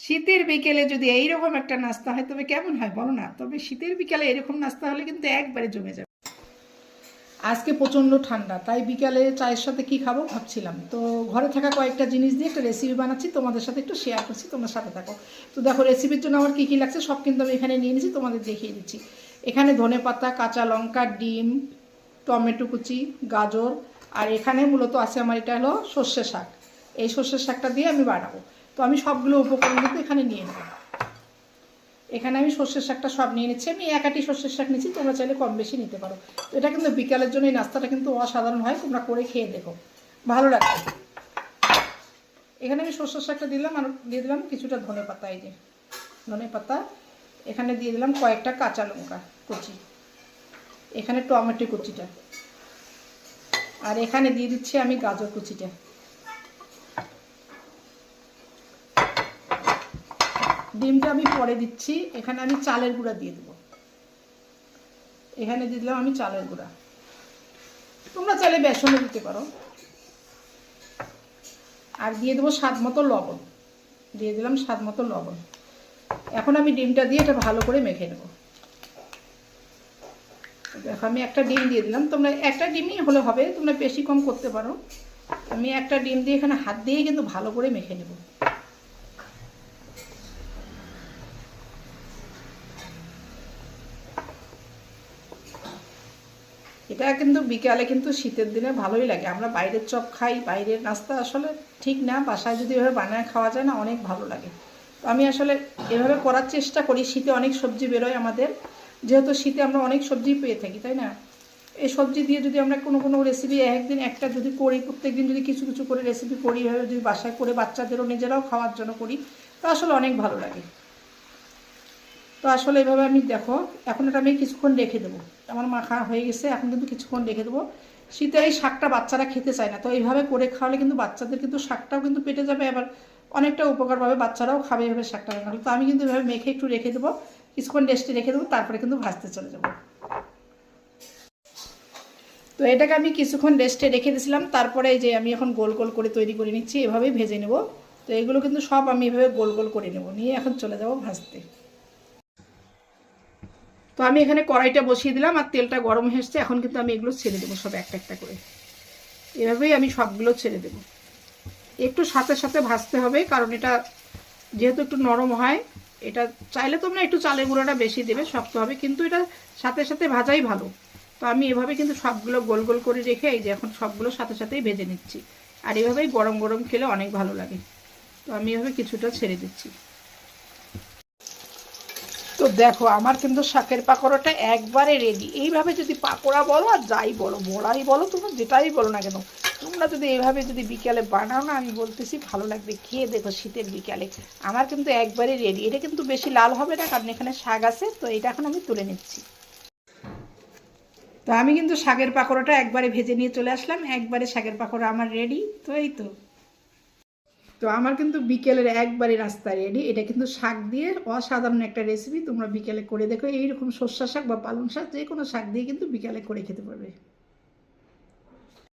শীতের বিকেলে যদি এইরকম একটা নাস্তা হয় তবে কেমন হয় বলো না? তবে শীতের বিকেলে এরকম নাস্তা হলে কিন্তু একবারে জমে যাবে। আজকে প্রচণ্ড ঠান্ডা, তাই বিকালে চায়ের সাথে কি খাবো ভাবছিলাম। তো ঘরে থাকা কয়েকটা জিনিস দিয়ে একটা রেসিপি বানাচ্ছি, তোমাদের সাথে একটু শেয়ার করছি, তোমরা সাথে থাকো। তো দেখো রেসিপির জন্য আমার কী কী লাগছে সব কিন্তু আমি এখানে নিয়ে নিয়েছি, তোমাদের দেখিয়ে দিচ্ছি। এখানে ধনেপাতা, কাঁচা লঙ্কা, ডিম, টমেটো কুচি, গাজর, আর এখানে মূলত আছে আমার এটা হলো সর্ষে শাক। এই সর্ষে শাকটা দিয়ে আমি বানাবো। তো আমি সবগুলো উপকরণ কিন্তু এখানে নিয়ে নেব। এখানে আমি সর্ষের শাকটা সব নিয়ে নিচ্ছি, আমি এক আটি সর্ষের শাক নিচ্ছি, তোমরা চাইলে কম বেশি নিতে পারো। তো এটা কিন্তু বিকালের জন্য এই নাস্তাটা কিন্তু অসাধারণ হয়, তোমরা করে খেয়ে দেখো, ভালো লাগবে। এখানে আমি সর্ষের শাকটা দিলাম, আর দিয়ে দিলাম কিছুটা ধনেপাতা। এই যে ধনেপাতা, এখানে দিয়ে দিলাম কয়েকটা কাঁচা লঙ্কা কুচি, এখানে টমেটো কুচিটা, আর এখানে দিয়ে দিচ্ছি আমি গাজর কুচিটা। ডিমটা আমি পরে দিচ্ছি। এখানে আমি চালের গুঁড়া দিয়ে দেবো, এখানে দিয়ে দিলাম আমি চালের গুঁড়া, তোমরা চাইলে বেসনও দিতে পারো। আর দিয়ে দেবো স্বাদ মতো লবণ, দিয়ে দিলাম স্বাদ মতো লবণ। এখন আমি ডিমটা দিয়ে এটা ভালো করে মেখে নেব। দেখো আমি একটা ডিম দিয়ে দিলাম, তোমরা একটা ডিমই হলে হবে, তোমরা বেশি কম করতে পারো। আমি একটা ডিম দিয়ে এখানে হাত দিয়ে কিন্তু ভালো করে মেখে নেব। এটা কিন্তু বিকালে কিন্তু শীতের দিনে ভালোই লাগে। আমরা বাইরের চপ খাই, বাইরের নাস্তা আসলে ঠিক না, বাসায় যদি এভাবে বানায় খাওয়া যায় না অনেক ভালো লাগে। তো আমি আসলে এভাবে করার চেষ্টা করি। শীতে অনেক সবজি বেরোয় আমাদের, যেহেতু শীতে আমরা অনেক সবজি পেয়ে থাকি, তাই না? এই সবজি দিয়ে যদি আমরা কোনো কোনো রেসিপি একদিন একটা যদি করি, প্রত্যেক দিন যদি কিছু কিছু করে রেসিপি করি, এভাবে যদি বাসায় করে বাচ্চাদেরও নিজেরাও খাওয়ার জন্য করি, তো আসলে অনেক ভালো লাগে। তো আসলে এভাবে আমি দেখো, এখন এটা আমি কিছুক্ষণ রেখে দেবো। আমার মাখা হয়ে গেছে, এখন কিন্তু কিছুক্ষণ রেখে দেবো। শীতের এই শাকটা বাচ্চারা খেতে চায় না, তো এইভাবে করে খাওয়ালে কিন্তু বাচ্চাদের কিন্তু শাকটাও কিন্তু পেটে যাবে, আবার অনেকটা উপকার পাবে, বাচ্চারাও খাবে এভাবে শাকটা রান্না। তো আমি কিন্তু এভাবে মেখে একটু রেখে দেবো, কিছুক্ষণ রেস্টে রেখে দেবো, তারপরে কিন্তু ভাজতে চলে যাবো। তো এটাকে আমি কিছুক্ষণ রেস্টে রেখে দিয়েছিলাম, তারপরে এই যে আমি এখন গোল গোল করে তৈরি করে নিচ্ছি, এভাবেই ভেজে নেব। তো এগুলো কিন্তু সব আমি এভাবে গোল গোল করে নেব, নিয়ে এখন চলে যাব ভাজতে। তো আমি এখানে কড়াইটা বসিয়ে দিলাম, আর তেলটা গরম হয়ে এসছে, এখন কিন্তু আমি এগুলো ছেড়ে দেবো সব একটা একটা করে। এভাবেই আমি সবগুলো ছেড়ে দেবো। একটু সাথে সাথে ভাজতে হবে, কারণ এটা যেহেতু একটু নরম হয়, এটা চাইলে তোমরা একটু চালের গুঁড়োটা বেশি দেবে, শক্ত হবে, কিন্তু এটা সাথে সাথে ভাজাই ভালো। তো আমি এভাবে কিন্তু সবগুলো গোল গোল করে রেখে এই যে এখন সবগুলো সাথে সাথেই ভেজে নিচ্ছি। আর এভাবেই গরম গরম খেলে অনেক ভালো লাগে। তো আমি এভাবে কিছুটা ছেড়ে দিচ্ছি। তো দেখো আমার কিন্তু শাকের পাকোড়াটা একবারে রেডি। এইভাবে যদি পাকোড়া বলো আর যাই বলো, বড়াই বলো, তোমরা যেটাই বলো না কেন, তোমরা যদি এইভাবে যদি বিকালে বানাও না, আমি বলতেছি ভালো লাগবে। খেয়ে দেখো শীতের বিকালে, আমার কিন্তু একবারে রেডি। এটা কিন্তু বেশি লাল হবে না, কারণ এখানে শাক আছে। তো এটা এখন আমি তুলে নিচ্ছি। তো আমি কিন্তু শাকের পাকোড়াটা একবারে ভেজে নিয়ে চলে আসলাম, একবারে শাকের পাকোড়া আমার রেডি। তো এই তো, তো আমার কিন্তু বিকেলের একবারে রাস্তা রেডি। এটা কিন্তু শাক দিয়ে অসাধারণ একটা রেসিপি, তোমরা বিকেলে করে দেখো। এইরকম সর্ষে শাক বা পালং শাক, যে কোনো শাক দিয়ে কিন্তু বিকেলে করে খেতে পারবে।